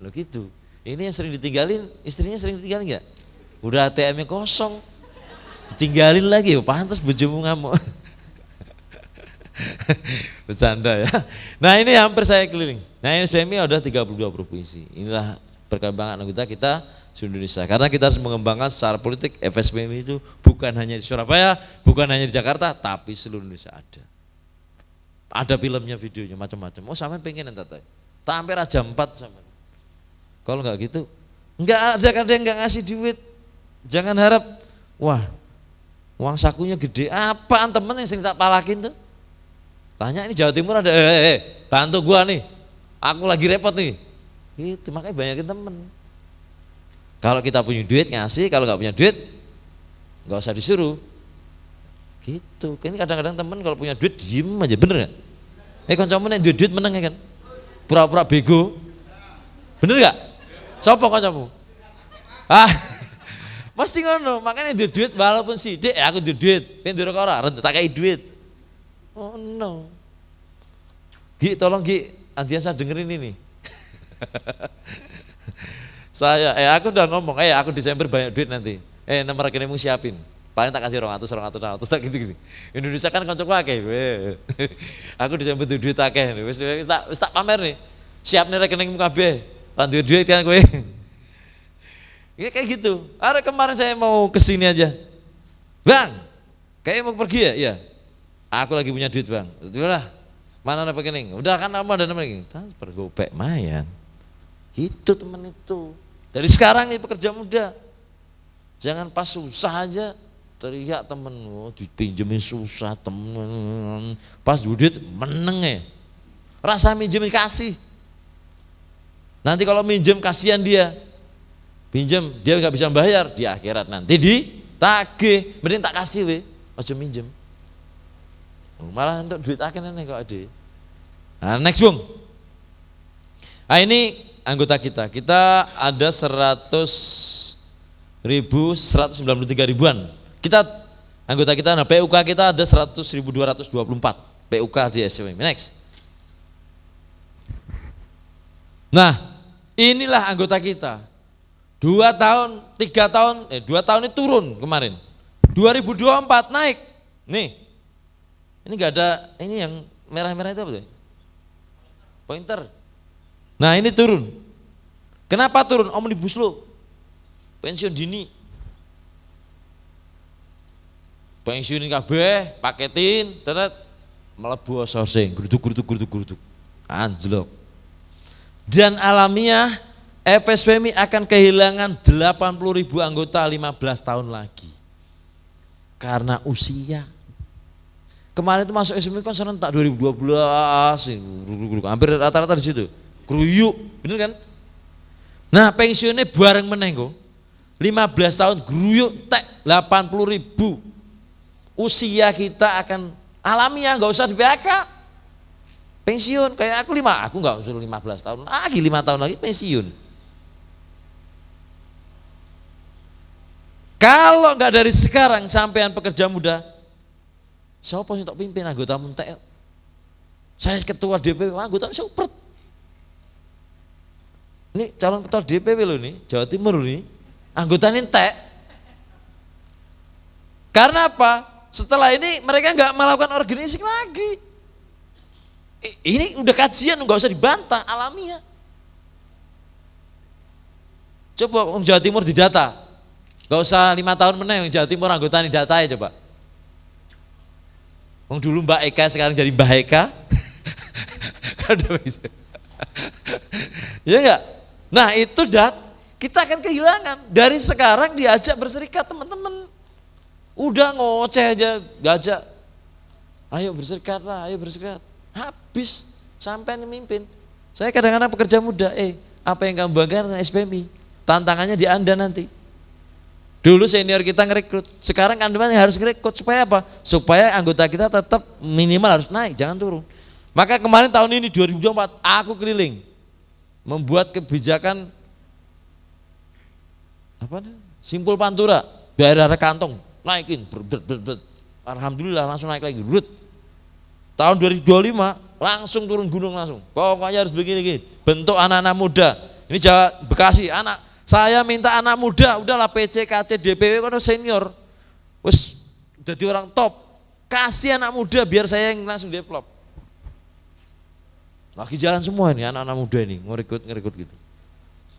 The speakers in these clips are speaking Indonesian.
Loh gitu. Ini yang sering ditinggalin, istrinya sering ditinggalin enggak? Udah ATM-nya kosong, ditinggalin lagi, pantas bojomu ngamuk. Bercanda ya. Nah ini hampir saya keliling. Nah ini SPMI udah 32 provinsi. Inilah perkembangan anggota kita seluruh Indonesia. Karena kita harus mengembangkan secara politik FSPMI itu bukan hanya di Surabaya, bukan hanya di Jakarta, tapi seluruh Indonesia ada. Ada filmnya, videonya, macam-macam. Oh sampean pengen entar tampil jam 4 sampean. Kalau enggak gitu, enggak ada yang enggak ngasih duit. Jangan harap, wah uang sakunya gede, apaan temen yang sering tak palakin tuh. Tanya ini Jawa Timur ada, bantu gua nih, aku lagi repot nih. Itu makanya banyakin temen. Kalau kita punya duit ngasih, kalau nggak punya duit nggak usah disuruh. Gitu. Ini kadang-kadang temen kalau punya duit diem aja, bener nggak? Kancamu nek duit meneng ya kan? Pura-pura bego, bener nggak? Sopo kancamu? Mesti ngono. Makanya duit walaupun sidik, aku duit, pengen duruk ora, rentet tak kai duit. Oh no. Gi, tolong Gi, Andiasa dengerin ini. Aku udah ngomong, aku Desember banyak duit nanti. Nomor rekeningmu siapin. Paling tak kasih 200 tak gitu. Indonesia kan kocok akeh. Aku Desember duit akeh. Wis tak pamer nih. Siap nih rekeningmu kabeh. Lan duit kan kowe. Ya kayak gitu. Ada kemarin saya mau kesini aja. Bang, kayaknya mau pergi ya? Iya. Aku lagi punya duit bang. Udahlah, mana ada rekening? Udah kan nama ada rekening. Transfer gopek mayan. Itu temen itu. Dari sekarang nih pekerja muda. Jangan pas susah aja teriak temen, dipinjemin susah temen. Pas duit meneng ya. Rasa minjemin kasih. Nanti kalau minjem kasihan dia. Pinjem, dia nggak bisa bayar di akhirat nanti ditagih, mending tak kasih we, aja minjem. Malah untuk duit akeh nih kok ada. Nah, next Bung. Nah ini anggota kita ada 193 ribuan. Anggota kita, nah PUK kita ada 100.224 PUK di SPMI. Next. Nah inilah anggota kita. 2 tahun ini turun kemarin. 2024 naik. Nih. Ini enggak ada, ini yang merah-merah itu apa tuh? Pointer. Nah, ini turun. Kenapa turun? Omnibus Law. Pensiun dini. Pensiunin kabeh, paketin, tetet mlebu outsourcing, gruduk. Anjlok. Dan alamiah FSPMI akan kehilangan 80.000 anggota 15 tahun lagi karena usia. Kemarin itu masuk SPMI kan serentak 2012, hampir rata-rata di situ. Kruyuk, bener kan? Nah pensiunnya bareng meneng kok. 15 tahun gruyuk tek 80.000. Usia kita akan alamiah, nggak usah di PHK. Pensiun kayak aku nggak usah 15 tahun lagi, 5 tahun lagi pensiun. Kalau nggak dari sekarang sampean pekerja muda, siapa yang tak pimpin anggota muntek? Saya ketua DPW, anggota super. Ini calon ketua DPW loh nih, Jawa Timur nih, anggotanya entek. Karena apa? Setelah ini mereka nggak melakukan organizing lagi. Ini udah kajian, nggak usah dibantah, alamiah. Coba Jawa Timur didata. Gak usah 5 tahun meneng Jawa Timur anggota ini data ya coba. Dulu Mbak Eka sekarang jadi Mbak Eka. Ya enggak? Nah itu kita akan kehilangan. Dari sekarang diajak berserikat teman-teman. Udah ngoceh aja, diajak. Ayo berserikat lah, ayo berserikat. Habis sampai memimpin. Saya kadang-kadang pekerja muda, apa yang kamu banggakan dengan SPMI? Tantangannya di Anda nanti. Dulu senior kita ngerekrut, sekarang kandidat harus ngerekrut supaya apa? Supaya anggota kita tetap minimal harus naik, jangan turun. Maka kemarin tahun ini 2024 aku keliling membuat kebijakan simpul pantura, daerah kantong naikin, alhamdulillah langsung naik lagi. Tahun 2025 langsung turun gunung langsung. Pokoknya harus begini, bentuk anak-anak muda Ini Jawa Bekasi, saya minta anak muda, udahlah PC, KC, DPW kan senior, wes jadi orang top, kasih anak muda biar saya yang langsung develop. Lagi jalan semua ini anak-anak muda ini ngerekrut gitu.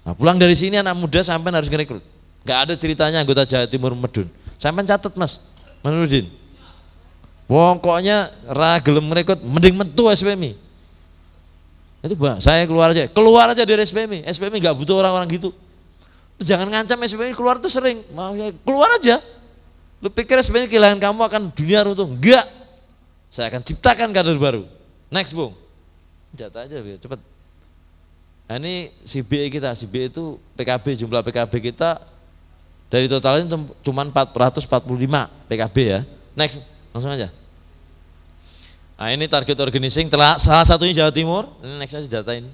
Nah, pulang dari sini anak muda sampai harus ngerekrut. Gak ada ceritanya anggota Jawa Timur medun. Sampai catat Mas Manurudin. Pokoknya ra gelem merekrut mending metu SPMI. Itu saya keluar aja dari SPMI. SPMI nggak butuh orang-orang gitu. Jangan ngancam SPMI keluar tuh sering. Mau ya keluar aja. Lu pikir SPMI kehilangan kamu akan dunia runtuh? Enggak. Saya akan ciptakan kader baru. Next Bung. Jatah aja biar cepet. Nah, ini si BE kita, si BE itu PKB, jumlah PKB kita dari totalnya cuma 445 PKB ya. Next, langsung aja. Nah ini target organizing, salah satunya Jawa Timur, ini next aja data ini,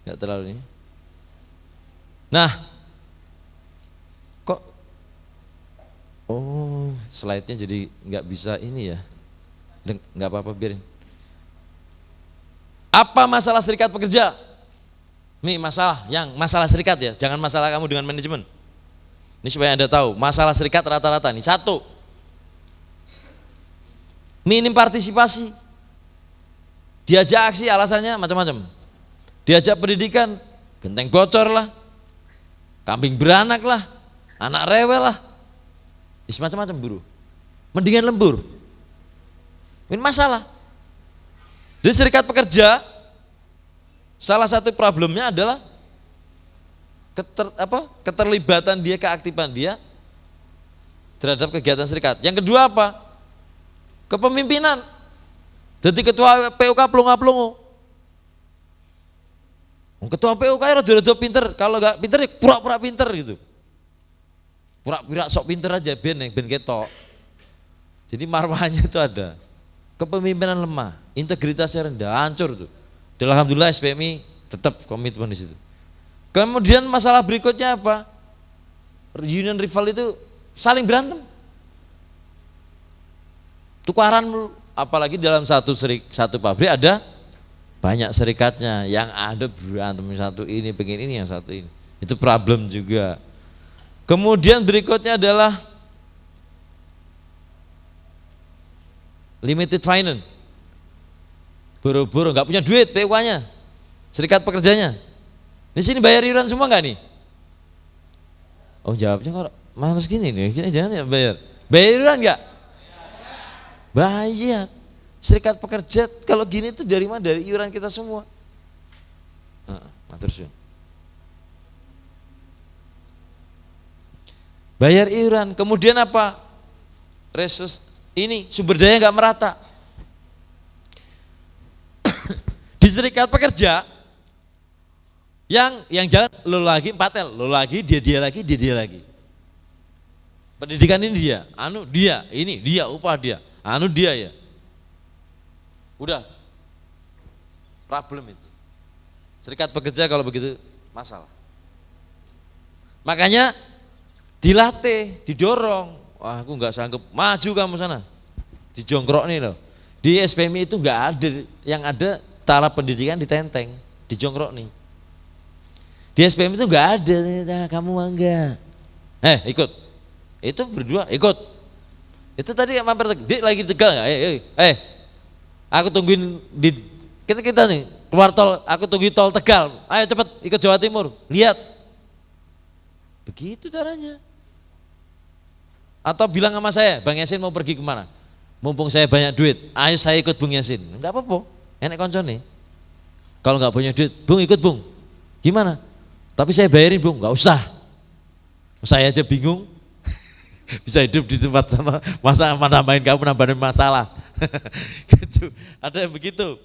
nggak terlalu ini. Nah, kok, oh slide-nya jadi nggak bisa ini ya, nggak apa-apa biarin. Apa masalah serikat pekerja? Nih masalah serikat ya, jangan masalah kamu dengan manajemen. Ini supaya Anda tahu, masalah serikat rata-rata nih, satu, minim partisipasi. Diajak aksi alasannya macam-macam. Diajak pendidikan, genteng bocor lah, kambing beranak lah, anak rewel lah, macam-macam buruh. Mendingan lembur. Ini masalah. Di serikat pekerja, salah satu problemnya adalah keterlibatan dia, keaktifan dia terhadap kegiatan serikat. Yang kedua apa? Kepemimpinan. Jadi ketua PUK plunga-plungu. Ketua PUK rada-rada pinter, kalau enggak pinter ya pura-pura pinter gitu. Pura-pura sok pinter aja ben ketok. Jadi marwahnya itu ada. Kepemimpinan lemah, integritasnya rendah, hancur tuh. Dan alhamdulillah SPMI tetap komitmen di situ. Kemudian masalah berikutnya apa? Union rival itu saling berantem. Tukaran, apalagi dalam satu pabrik ada banyak serikatnya, yang ada berantem satu ini pengen ini, yang satu ini. Itu problem juga. Kemudian berikutnya adalah limited finance. Boro-boro nggak punya duit PUK-nya, serikat pekerjanya. Di sini bayar iuran semua nggak nih? Oh jawabnya kok males gini nih, jangan ya bayar. Bayar iuran nggak? Bayar. Serikat pekerja kalau gini tuh dari mana? Dari iuran kita semua. Terus bayar iuran. Kemudian apa? Resus ini sumber daya nggak merata. Di serikat pekerja yang jalan lo lagi empatel, lo lagi dia lagi dia lagi. Pendidikan ini dia, dia, ini dia upah dia, dia ya. Udah problem itu. Serikat pekerja kalau begitu masalah. Makanya dilatih, didorong. Wah, aku nggak sanggup, maju kamu sana. Dijongkrok nih loh. Di SPMI itu nggak ada, yang ada cara pendidikan ditenteng, dijongkrok nih. Di SPMI itu nggak ada, kamu enggak. Ikut. Itu berdua ikut. Itu tadi mampir lagi Tegal nggak? Aku tungguin di kita nih keluar tol, aku tungguin tol Tegal. Ayo cepet ikut Jawa Timur, lihat. Begitu caranya. Atau bilang sama saya, Bang Yasin mau pergi kemana? Mumpung saya banyak duit, ayo saya ikut Bung Yasin. Enggak apa-apa, enak koncone. Kalau nggak punya duit, Bung ikut Bung. Gimana? Tapi saya bayarin Bung, nggak usah. Saya aja bingung. Bisa hidup di tempat sana, masa nambahin kamu nambahin masalah. Gitu. Ada yang begitu.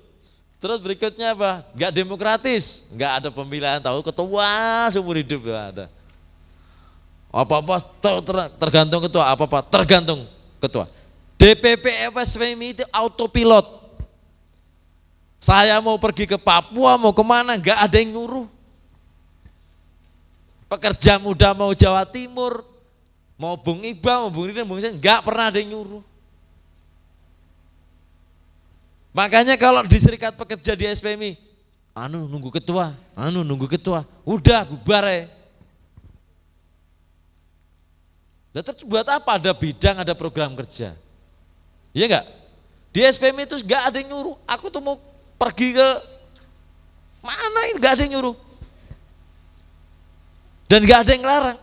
Terus berikutnya apa? Nggak demokratis, nggak ada pemilihan, tahu ketua seumur hidup nggak ada. Apa-apa tergantung ketua, apa-apa tergantung ketua. DPP FSPMI itu autopilot. Saya mau pergi ke Papua, mau kemana, nggak ada yang nyuruh. Pekerja muda mau Jawa Timur, mau Bung Iqbal, mau Bung Rina, Bung Sen, nggak pernah ada yang nyuruh. Makanya kalau di serikat pekerja di SPMI, nunggu ketua, nunggu ketua, udah bubar ya. Nah, terus buat apa ada bidang, ada program kerja? Iya enggak? Di SPM itu enggak ada yang nyuruh. Aku tuh mau pergi ke mana ini enggak ada yang nyuruh. Dan enggak ada yang larang.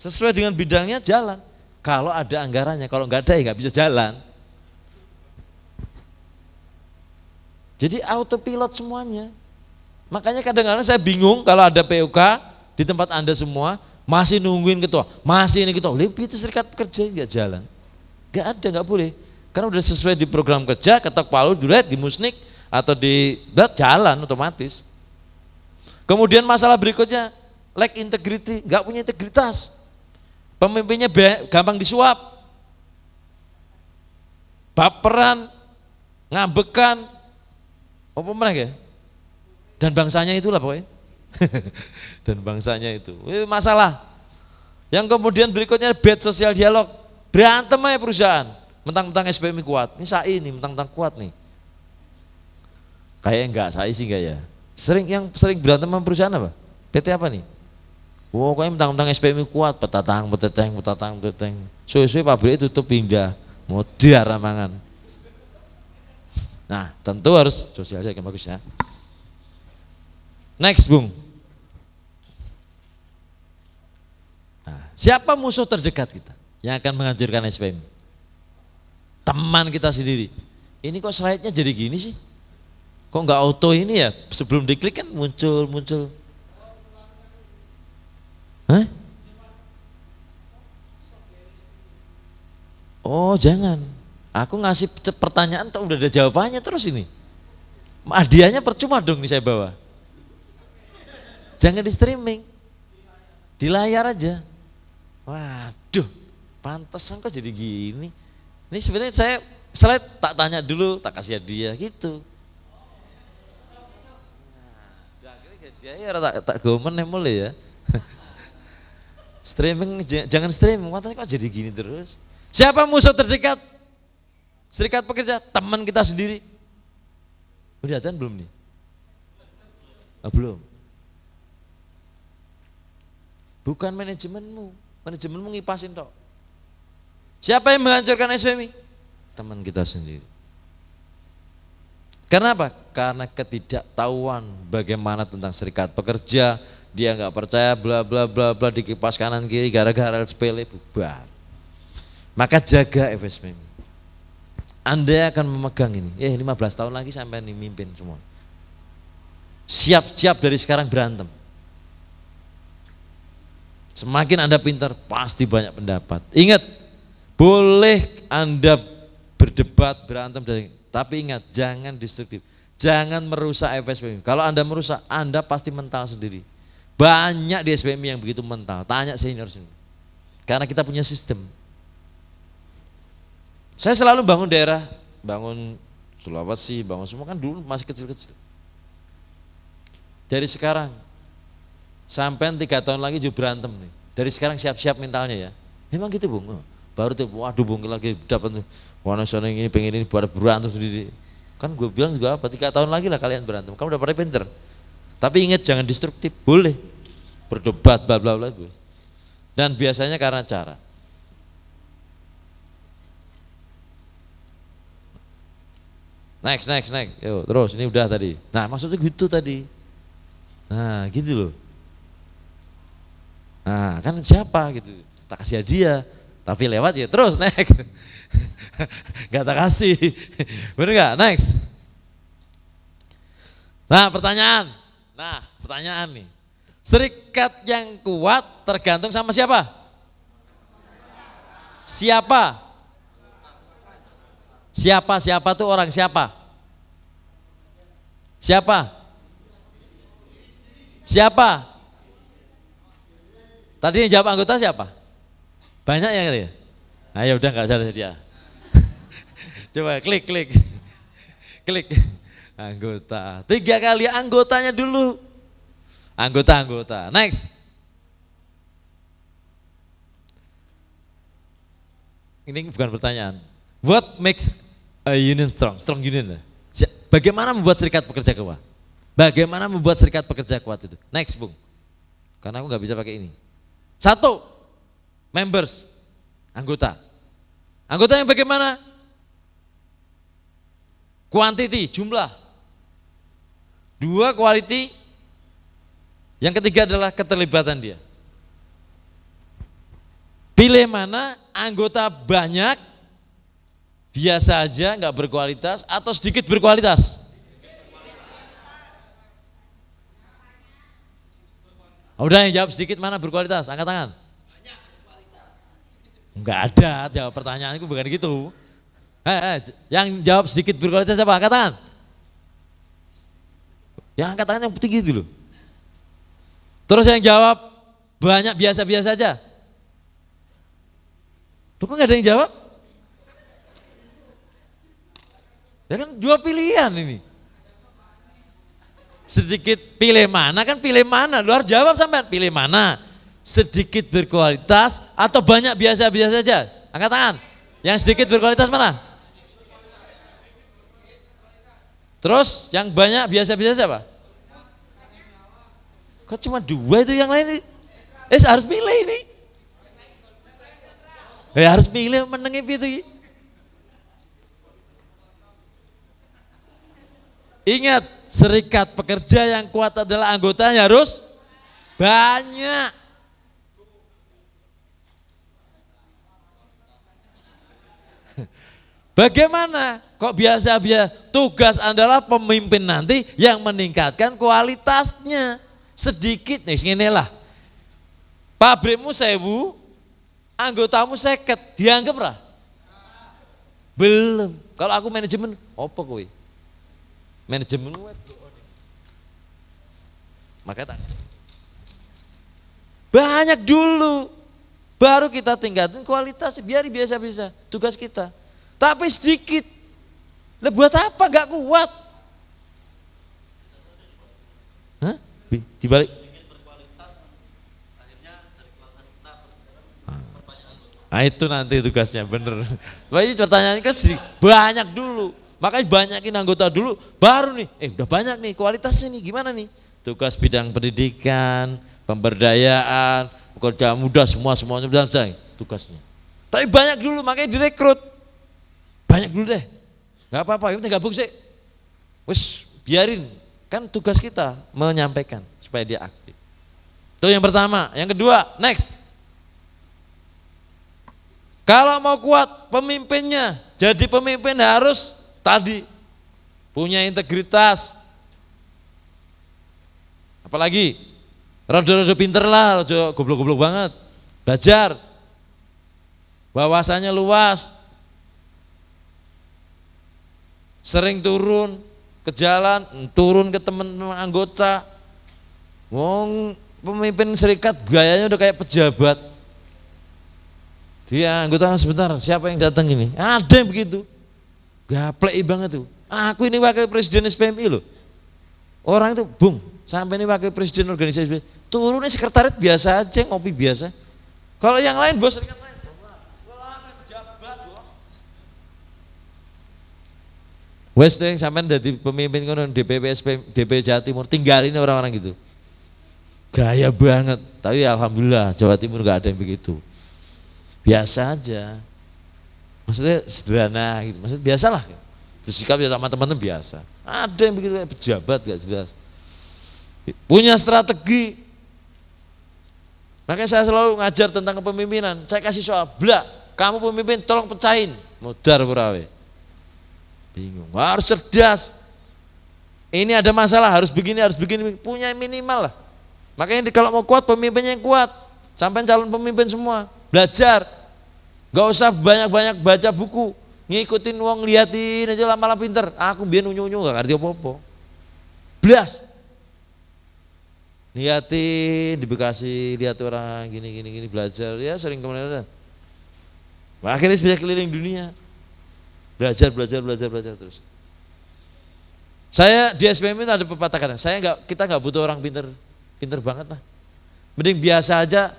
Sesuai dengan bidangnya jalan. Kalau ada anggarannya, kalau enggak ada ya enggak bisa jalan. Jadi autopilot semuanya. Makanya kadang-kadang saya bingung kalau ada PUK di tempat Anda semua, masih nungguin ketua, masih ini ketua, lebih itu serikat pekerja nggak jalan, nggak ada, nggak boleh, karena udah sesuai di program kerja, ketok palu, duret, di musnik atau di jalan otomatis. Kemudian masalah berikutnya, lack integrity, nggak punya integritas, pemimpinnya gampang disuap, baperan, ngambekan, apa mereka? Dan bangsanya itulah pokoknya. Dan bangsanya itu masalah. Yang kemudian berikutnya bad sosial dialog, berantem aja perusahaan, mentang-mentang SPM kuat, ini SAI nih mentang-mentang kuat nih. Kayak enggak, SAI sih enggak ya. Yang sering berantem sama perusahaan apa? PT apa nih? Wow, kayak mentang-mentang SPM kuat, petatang. Suwe-suwe pabrik tutup pindah, modar ramangan. Nah, tentu harus sosialisasi yang bagus ya. Next, Bung. Nah, siapa musuh terdekat kita yang akan menghancurkan SPM? Teman kita sendiri. Ini kok slide-nya jadi gini sih? Kok nggak auto ini ya? Sebelum diklik kan muncul. Hah? Oh jangan. Aku ngasih pertanyaan tuh udah ada jawabannya terus ini. Hadiahnya percuma dong nih saya bawa. Jangan di streaming, di layar aja. Waduh, pantesan kok jadi gini. Ini sebenarnya saya slide tak tanya dulu, tak kasih hadiah gitu. Dia ya tak gomen mulai ya. Streaming jangan streaming, katanya kok jadi gini terus. Siapa musuh terdekat? Serikat pekerja, teman kita sendiri. Udah datang belum nih? Oh, belum. Bukan manajemenmu ngipasin tok. Siapa yang menghancurkan SPMI? Teman kita sendiri. Karena apa? Karena ketidaktahuan bagaimana tentang serikat pekerja, dia nggak percaya bla bla bla bla, dikipas kanan kiri gara-gara sepele bubar. Maka jaga FSPMI. Anda akan memegang ini. 15 tahun lagi sampai nih mimpin semua. Siap-siap dari sekarang berantem. Semakin Anda pintar, pasti banyak pendapat. Ingat, boleh Anda berdebat, berantem, tapi ingat, jangan destruktif. Jangan merusak FSPMI. Kalau Anda merusak, Anda pasti mental sendiri. Banyak di SPMI yang begitu mental. Tanya senior sini. Karena kita punya sistem. Saya selalu bangun daerah, bangun Sulawesi, bangun semua kan dulu masih kecil-kecil. Dari sekarang, sampai 3 tahun lagi juga berantem nih. Dari sekarang siap-siap mentalnya ya. Emang gitu Bung. Baru tuh waduh Bung lagi dapat warna sana ini pengen ini pada berantem sendiri. Kan gue bilang juga apa 3 tahun lagi lah kalian berantem. Kamu udah pada pinter. Tapi ingat jangan destruktif. Boleh berdebat bla bla bla. Dan biasanya karena cara. Next. Yo, terus ini udah tadi. Nah, maksudnya gitu tadi. Nah, gitu loh. Nah kan siapa gitu, tak kasih hadiah, tapi lewat ya terus next. Gak tak kasih, bener gak? Next. Nah pertanyaan nih, serikat yang kuat tergantung sama siapa? Siapa tuh orang siapa? Tadi yang jawab anggota siapa? Banyak ya gitu ya? Ayo udah gak usah dia. Coba klik. Anggota. 3 kali anggotanya dulu. Anggota. Next. Ini bukan pertanyaan. What makes a union strong? Strong union. Bagaimana membuat serikat pekerja kuat? Bagaimana membuat serikat pekerja kuat itu? Next, Bung. Karena aku nggak bisa pakai ini. Satu, members, anggota. Anggota yang bagaimana? Quantity, jumlah. Dua, quality. Yang ketiga adalah keterlibatan dia. Pilih mana anggota banyak, biasa aja, nggak berkualitas, atau sedikit berkualitas. Udah yang jawab sedikit mana berkualitas, angkat tangan. Enggak ada, jawab pertanyaanku bukan gitu. Yang jawab sedikit berkualitas siapa? Angkat tangan. Yang angkat tangan yang tinggi dulu. Terus yang jawab banyak biasa-biasa aja. Tuh kok nggak ada yang jawab? Ya kan dua pilihan ini. Sedikit pilih mana kan pilih mana, lu harus jawab sampean pilih mana, sedikit berkualitas atau banyak biasa-biasa saja. Angkat tangan. Yang sedikit berkualitas mana? Terus yang banyak biasa-biasa siapa? Kok cuma dua itu yang lain? Harus pilih ini. Harus pilih menengnya itu. Ingat, serikat pekerja yang kuat adalah anggotanya harus banyak. Bagaimana? Kok biasa-biasa? Tugas adalah pemimpin nanti yang meningkatkan kualitasnya. Sedikit nih, inilah. Pabrikmu 1000, anggotamu 50, dianggap lah? Belum. Kalau aku manajemen, apa kowe? Manajemen web. Makanya banyak dulu, baru kita tingkatin kualitas, biar biasa-biasa tugas kita. Tapi sedikit, lah buat apa gak kuat? Hah? Dibalik. Nah itu nanti tugasnya bener. Ini pertanyaan kan banyak dulu. Makanya banyakin anggota dulu, baru nih, udah banyak nih kualitasnya nih, gimana nih? Tugas bidang pendidikan, pemberdayaan, pekerja muda semuanya tugasnya. Tapi banyak dulu, makanya direkrut. Banyak dulu deh, nggak apa-apa, yang penting gabung sih. Wes biarin, kan tugas kita menyampaikan supaya dia aktif. Itu yang pertama, yang kedua, next. Kalau mau kuat pemimpinnya, jadi pemimpin harus tadi punya integritas, apalagi rada-rada pinter lah, rada goblok-goblok banget, belajar, wawasannya luas, sering turun ke jalan, turun ke teman-teman anggota. Wong pemimpin serikat gayanya udah kayak pejabat. Dia anggota sebentar, siapa yang datang ini? Ada yang begitu. Gaplek banget tuh. Aku ini wakil presiden SPMI loh. Orang itu bung, sampai ini wakil presiden organisasi SPMI. Turunnya sekretariat biasa aja, ngopi biasa. Kalau yang lain bos serikat lain. Wes tuh yang sampean jadi pemimpin kono DPP SPM, DP Jawa Timur, tinggalin orang-orang gitu. Gaya banget. Tapi alhamdulillah Jawa Timur gak ada yang begitu. Biasa aja. Maksudnya sederhana gitu, maksudnya biasalah bersikap ya sama teman-teman biasa. Ada yang begitu pejabat gak jelas, punya strategi. Makanya saya selalu ngajar tentang kepemimpinan. Saya kasih soal, kamu pemimpin tolong pecahin, mudar perawe, bingung, harus cerdas. Ini ada masalah, harus begini, punya minimal lah. Makanya kalau mau kuat pemimpinnya yang kuat, sampai calon pemimpin semua belajar. Gak usah banyak-banyak baca buku, ngikutin wong, liatin aja lama-lama pinter. Aku biar unyu-unyu gak ngerti apa-apa. Belas. Liatin di Bekasi, lihat orang gini belajar, ya sering kemana-mana. Akhirnya bisa keliling dunia. Belajar terus. Saya di SPM itu ada pepatah kadang, kita nggak butuh orang pinter banget lah. Mending biasa aja,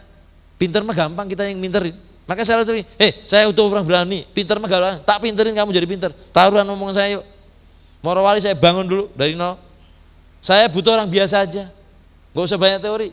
pinter mah gampang kita yang minterin. Maka saya selalu saya butuh orang berani, pinter mah gampang, tak pinterin kamu jadi pinter. Taruhan ngomong saya yuk. Morowali saya bangun dulu dari nol. Saya butuh orang biasa aja, nggak usah banyak teori.